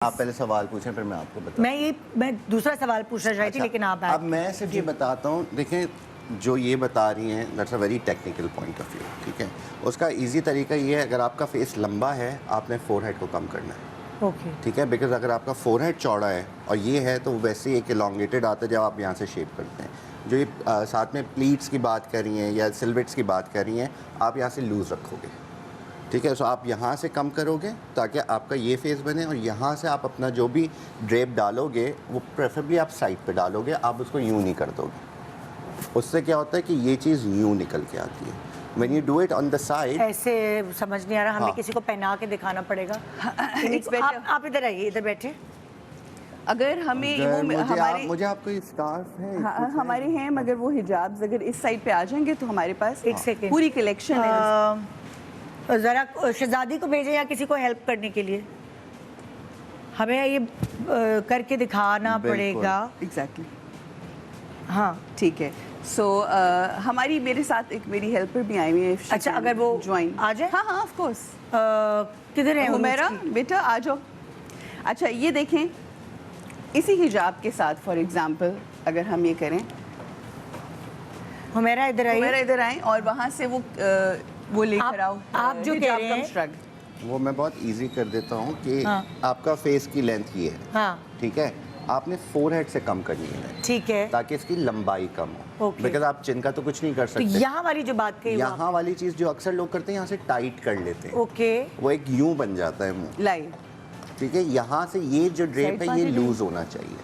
आप पहले सवाल पूछें फिर मैं आपको बताऊँ। मैं दूसरा सवाल पूछना चाह रही थी, लेकिन आप अब मैं सिर्फ ये बताता हूँ। देखें, जो ये बता रही हैं that's a very technical point of view, ठीक है। उसका इजी तरीका ये है, अगर आपका फेस लंबा है आपने फोरहेड को कम करना है, ओके, ठीक है। बिकॉज अगर आपका फोरहेड चौड़ा है और ये है तो वैसे ही एक इलोंगेटेड आता है जब आप यहाँ से शेप करते हैं। जो ये साथ में प्लीट्स की बात कर रही हैं या सिल्वेट्स की बात कर रही हैं, आप यहाँ से लूज़ रखोगे, ठीक है। सो आप यहाँ से कम करोगे ताकि आपका ये फेस बने, और यहाँ से आप अपना जो भी ड्रेप डालोगे वो प्रेफरेबली आप साइड पे डालोगे, आप उसको यूँ नहीं कर दोगे। उससे क्या होता है कि ये चीज़ यूँ निकल के आती है। When you do it on the side, ऐसे समझ नहीं आ रहा, हमें हाँ। किसी को पहना के दिखाना पड़ेगा। आप इधर आइए, इधर बैठे। अगर हमें वो हमारे मुझे आपको ये स्कार्फ है, हाँ, हमारे हैं, मगर वो हिजाब्स अगर इस साइड पे आ जाएंगे तो हमारे पास एक सेकेंड, पूरी कलेक्शन है। ज़रा शहजादी को भेजें या किसी को हेल्प करने के लिए, हमें ये करके दिखाना पड़ेगा। एग्जैक्टली, हाँ ठीक है। सो हमारी मेरे साथ एक मेरी हेल्पर भी आई हुई है। अच्छा, अगर वो ज्वाइन आ जाए। हाँ हाँ, ऑफ कोर्स। किधर है हुमैरा बेटा, आ जाओ। अच्छा, ये देखें, इसी हिजाब के साथ फॉर एग्जांपल अगर हम ये करें, हुमैरा इधर आइए। हुमैरा इधर आए और वहाँ से वो लेकर आओ। आप जो कह रहे हैं श्रग, वो मैं बहुत इजी कर देता हूँ कि हाँ। आपका फेस की लेंथ ये है, हाँ ठीक है। आपने फोरहेड से कम करनी है, ठीक है, ताकि इसकी लंबाई कम हो। ओके। बिकॉज आप चिन का तो कुछ नहीं कर तो सकते। यहाँ वाली जो बात कही, यहाँ वाली चीज़ जो अक्सर लोग करते हैं, यहाँ से टाइट कर लेते हैं, ओके, वो एक यूं बन जाता है मुंह, लाई, ठीक है। यहाँ से ये जो ड्रेप साइड है ये पार्ट लूज होना चाहिए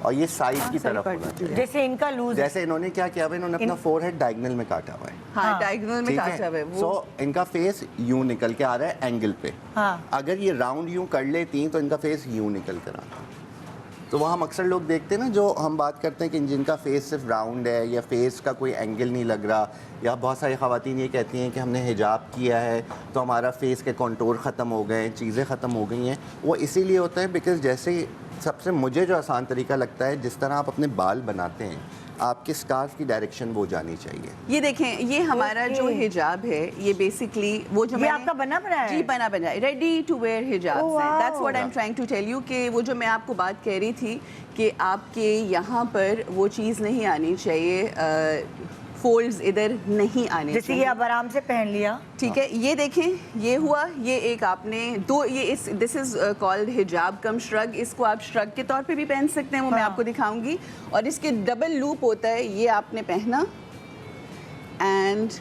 और ये साइड की तरफ होना चाहिए। जैसे इनका लूज, जैसे इन्होंने क्या किया हुआ है, इन्होंने अपना फोरहेड डायगोनल में काटा हुआ है, हाँ, हाँ। डायगोनल में ठीक काटा हुआ है वो। सो इनका फेस यूं निकल के आ रहा है एंगल पे। हाँ। अगर ये राउंड यूं कर लेती तो इनका फेस यूं निकल कर आता। तो वो हम अक्सर लोग देखते हैं ना, जो हम बात करते हैं कि जिनका फेस सिर्फ राउंड है या फेस का कोई एंगल नहीं लग रहा, या बहुत सारी ख़वातीन ये कहती हैं कि हमने हिजाब किया है तो हमारा फेस के कॉन्टोर ख़त्म हो गए, चीज़ें ख़त्म हो गई हैं। वो इसीलिए होता है बिकॉज़ जैसे सबसे मुझे जो आसान तरीका लगता है, जिस तरह आप अपने बाल बनाते हैं, आपके स्कार्फ की डायरेक्शन वो जानी चाहिए। ये देखें, ये हमारा जो हिजाब है, ये बेसिकली वो जो ये आपका बना बनाया है? जी, बना बनाया, ready to wear hijab Oh, है। wow. That's what I am trying to tell you कि वो जो मैं आपको बात कह रही थी कि आपके यहाँ पर वो चीज़ नहीं आनी चाहिए, फोल्ड्स इधर नहीं आने जैसे चाहिए। ये आप आराम से पहन लिया, ठीक है, ये देखें, ये हुआ, ये एक आपने दो, ये दिस इज कॉल्ड हिजाब कम श्रग। इसको आप श्रग के तौर पे भी पहन सकते हैं, वो मैं हाँ। आपको दिखाऊंगी। और इसके डबल लूप होता है, ये आपने पहना एंड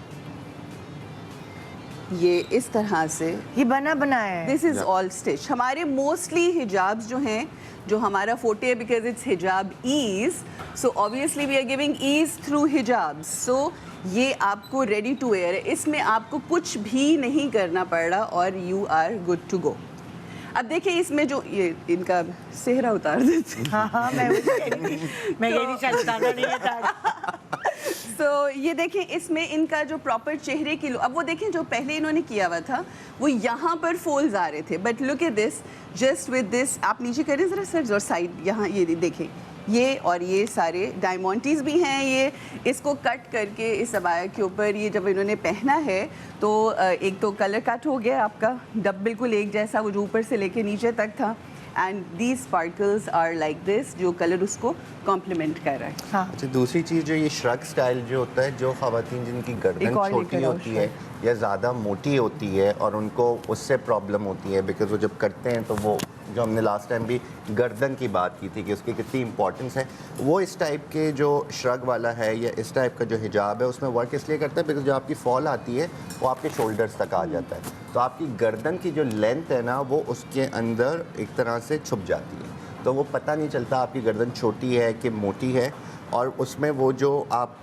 ये इस तरह से, ये बना बनाया है। This is all stitch. हमारे मोस्टली हिजाब्स जो हैं, जो हमारा फोटे है, because it's hijab ease, so obviously we are giving ease through hijab. So ये आपको रेडी टू वेयर है, इसमें आपको कुछ भी नहीं करना पड़ रहा और you are good to go. अब देखिए, इसमें जो ये इनका सेहरा उतार देते, हाँ हाँ, मैं वही कह रही थी, मैं ये नहीं शायद उतारना नहीं है ताज। तो ये देखें, इसमें इनका जो प्रॉपर चेहरे की अब वो देखें, जो पहले इन्होंने किया हुआ था वो यहाँ पर फोल्ड्स आ रहे थे, but look at this, just with this. आप नीचे करें ज़रा सर, और साइड यहाँ ये देखें, ये और ये सारे डायमंडीज भी हैं। ये इसको कट करके इस अबाया के ऊपर ये जब इन्होंने पहना है तो एक तो कलर कट हो गया आपका, डब बिल्कुल एक जैसा, वो जो ऊपर से लेके नीचे तक था, and these sparkles are like this, जो कलर उसको कॉम्प्लीमेंट कर रहा है। हाँ। अच्छा, दूसरी चीज़ जो ये श्रग स्टाइल जो होता है, जो ख़वातीन जिनकी गर्दन एक और छोटी लेकर आओ होती है या ज़्यादा मोटी होती है और उनको उससे प्रॉब्लम होती है, बिकॉज वो जब करते हैं तो वो, जो हमने लास्ट टाइम भी गर्दन की बात की थी कि उसकी कितनी इंपॉर्टेंस है, वो इस टाइप के जो श्रग वाला है या इस टाइप का जो हिजाब है उसमें वर्क इसलिए करता है बिकॉज जो आपकी फॉल आती है वो आपके शोल्डर्स तक आ जाता है, तो आपकी गर्दन की जो लेंथ है ना वो उसके अंदर एक तरह से छुप जाती है, तो वो पता नहीं चलता आपकी गर्दन छोटी है कि मोटी है, और उसमें वो जो आप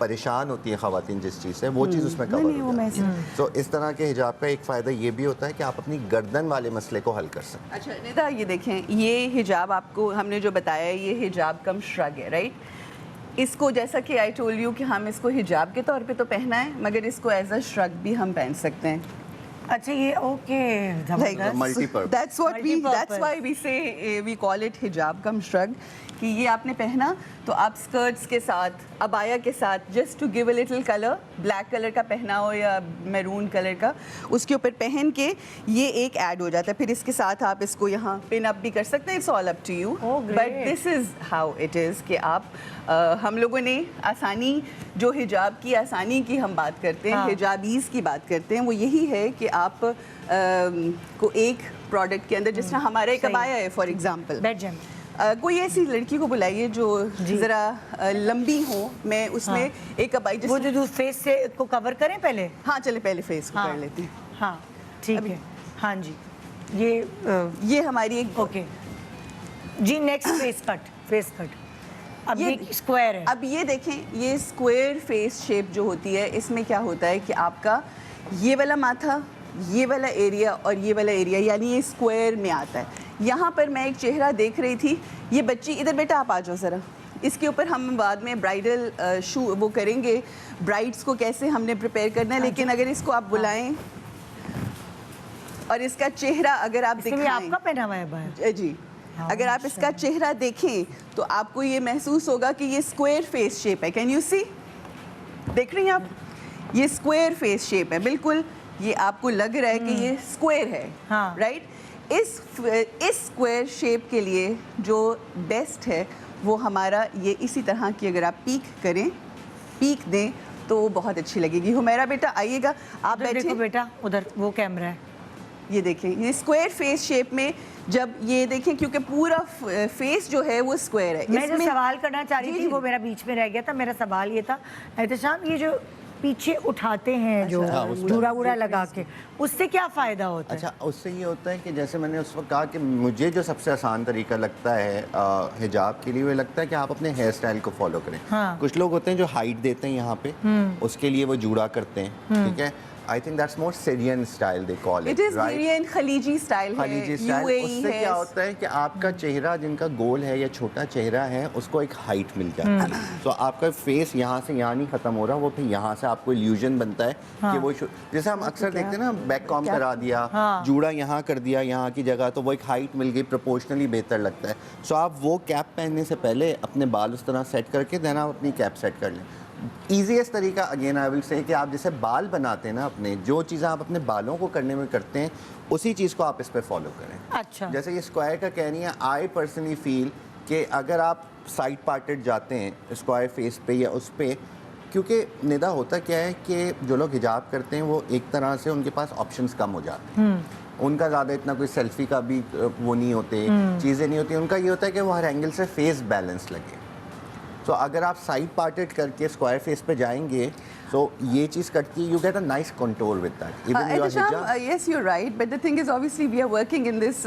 परेशान होती हैं ख़वातीन जिस चीज़ से, वो चीज़ उसमें कवर हो जाती है। तो इस तरह के हिजाब का एक फ़ायदा ये भी होता है कि आप अपनी गर्दन वाले मसले को हल कर सकते हैं। अच्छा निदा, ये देखें, ये हिजाब आपको हमने जो बताया, ये हिजाब कम श्रग है, राइट। इसको जैसा कि आई टोल्ड यू कि हम इसको हिजाब के तौर पे तो पहना है, मगर इसको एज अ श्रग भी हम पहन सकते हैं। अच्छा, ये okay, multi-purpose. That's what we, that's why we say we call it hijab cum shrug. कि ये आपने पहना तो आप स्कर्ट्स के साथ, अबाया के साथ, just to give a little colour, black colour का पहना हो या मैरून कलर का, उसके ऊपर पहन के ये एक ऐड हो जाता है। फिर इसके साथ आप इसको यहाँ पिन अप भी कर सकते हैं, it's all up to you, Oh, great. But this is how it is कि आप हम लोगों ने आसानी, जो हिजाब की आसानी की हम बात करते हैं, हाँ। हिजाबीज़ की बात करते हैं, वो यही है कि आप को एक प्रोडक्ट के अंदर, जिस तरह हमारा एक सही। अबाया है फॉर एग्जांपल, बैठ जाए। कोई ऐसी लड़की को बुलाइए जो जी। ज़रा लंबी हो, मैं उसमें हाँ। एक अबाई वो जिस जो फेस से को कवर करें पहले। हाँ चले पहले फेस को हाँ कर लेते हैं। हाँ ठीक अभी- है। हाँ जी ये ये हमारी एक ओके जी। नेक्स्ट फेस कट अब ये स्क्वायर है। अब ये देखें, ये स्क्वायर फेस शेप जो होती है, इसमें क्या होता है कि आपका ये वाला माथा, ये वाला एरिया और ये वाला एरिया, यानी ये स्क्वायर में आता है। यहाँ पर मैं एक चेहरा देख रही थी, ये बच्ची, इधर बेटा आप आ जाओ ज़रा, इसके ऊपर हम बाद में ब्राइडल शू वो करेंगे, ब्राइड्स को कैसे हमने प्रिपेयर करना है, लेकिन अगर इसको आप बुलाएं और इसका चेहरा अगर आप इसमें भी दिखाएं, आपका पहना हुआ है बाहर। जी, हाँ, अगर आप इसका चेहरा देखें तो आपको ये महसूस होगा कि ये स्क्वायर फेस शेप है। कैन यू सी, देख रही हैं आप, ये स्क्वायर फेस शेप है बिल्कुल, ये आपको लग रहा है कि ये स्क्वायर है, हाँ। राइट। इस स्क्वायर शेप के लिए जो बेस्ट है वो हमारा ये इसी तरह की, अगर आप पीक करें, पीक दें तो वो बहुत अच्छी लगेगी। हुमैरा बेटा आइएगा, आप उधर देखो बैठे, बेटा, उधर वो कैमरा है। ये देखें, ये स्क्वायर फेस शेप में, जब ये देखें क्योंकि पूरा फेस जो है वो स्क्वायर है। मैं जो इसमें- सवाल करना चाह रही जी, थी जी। वो मेरा बीच में रह गया था। मेरा सवाल ये था एहतशाम, ये जो पीछे उठाते हैं जो हाँ, उसका- जूड़ा वूड़ा लगा के, उससे क्या फ़ायदा होता है? अच्छा, उससे ये होता है कि जैसे मैंने उस वक्त कहा कि मुझे जो सबसे आसान तरीका लगता है हिजाब के लिए, वो लगता है कि आप अपने हेयर स्टाइल को फॉलो करें। हाँ। कुछ लोग होते हैं जो हाइट देते हैं यहाँ पे, उसके लिए वो जूड़ा करते हैं, ठीक है। I think that's more Syrian style they call it is Syrian खलीजी स्टाइल है, खलीजी स्टाइल। UAE उससे है। क्या होता है कि आपका चेहरा, जिनका गोल है या छोटा चेहरा है, उसको एक हाइट मिल जाती है। तो आपका फेस यहाँ से यहाँ नहीं खत्म हो रहा, वो फिर यहाँ से आपको इल्यूजन बनता है कि वो जैसे हम अक्सर देखते हैं ना, बैक कॉम करा दिया, जूड़ा यहाँ कर दिया यहाँ की जगह, तो वो एक हाइट मिल गई, प्रोपोर्शनली बेहतर लगता है। सो आप वो कैप पहनने से पहले अपने बाल उस तरह सेट करके देना, आप अपनी कैप सेट कर लें। ईजीएस्ट तरीका अगेन आई विल से कि आप जैसे बाल बनाते हैं ना अपने, जो चीज़ें आप अपने बालों को करने में करते हैं, उसी चीज़ को आप इस पर फॉलो करें। अच्छा। जैसे ये स्क्वायर का कह रही है, आई पर्सनली फील कि अगर आप साइड पार्टेड जाते हैं स्क्वायर फेस पे या उस पे, क्योंकि निदा होता क्या है कि जो लोग हिजाब करते हैं वो एक तरह से उनके पास ऑप्शंस कम हो जाते हैं। उनका ज़्यादा इतना कोई सेल्फी का भी वो नहीं होते, चीज़ें नहीं होती। उनका ये होता है कि वो हर एंगल से फेस बैलेंस लगे। तो अगर आप साइड पार्टेड करके स्क्वायर फेस पे जाएंगे, तो ये चीज़ करती है, you get a nice contour with that. Even your हिजाब, yes you're right, but the thing is obviously we are working in this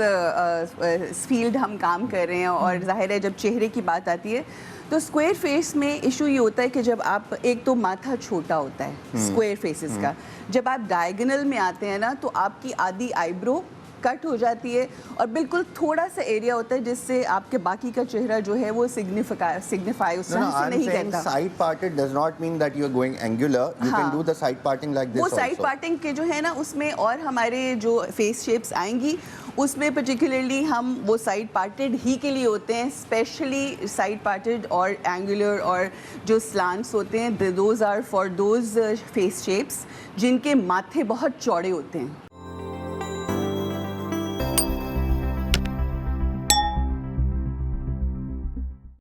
field, हम काम कर रहे हैं, और जाहिर है जब चेहरे की बात आती है तो स्क्वायर फेस में इशू ये होता है कि जब आप, एक तो माथा छोटा होता है स्क्वायर फेसेस का, जब आप डायगोनल में आते हैं ना तो आपकी आधी आईब्रो कट हो जाती है और बिल्कुल थोड़ा सा एरिया होता है जिससे आपके बाकी का चेहरा जो है वो सिग्निफाई उस तरह से नहीं करता। Side parted does not mean that you are going angular, you can do the side parting like this वो आल्सो। साइड पार्टिंग के जो है ना, उसमें और हमारे जो फेस शेप्स आएंगी उसमें पर्टिकुलरली हम वो साइड पार्टेड ही के लिए होते हैं, स्पेशली साइड पार्टेड और एंगुलर और जो स्लांट्स होते हैं, those are for those face shapes जिनके माथे बहुत चौड़े होते हैं।